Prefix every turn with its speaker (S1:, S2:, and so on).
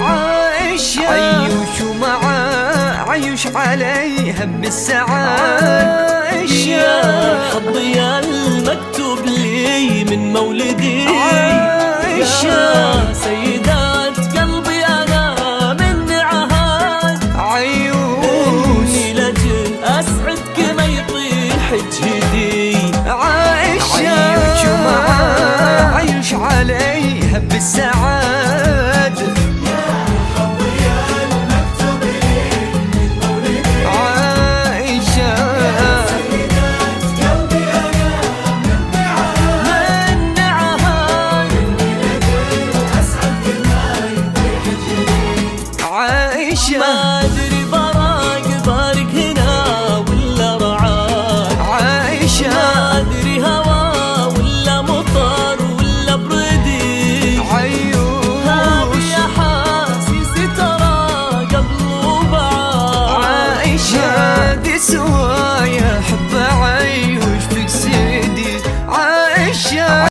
S1: عايشة
S2: عيوش ومعاه عيوش عليها بالسعادة.
S1: يا حظي المكتوب لي من مولدي
S2: عايشة
S1: يا سيدات قلبي أنا من عهد
S2: عيوش
S1: إني لجل أسعدك ما يطيح جهدي.
S2: عايشة عيوش ومعاه عيوش عليها بالسعادة.
S1: ما أدري براق بارك هنا ولا رعاك
S2: عايشة
S1: ما أدري هوا ولا مطر ولا بردي
S2: عيوش
S1: يا حاسس ترى قبل وبعد
S2: عايشة دي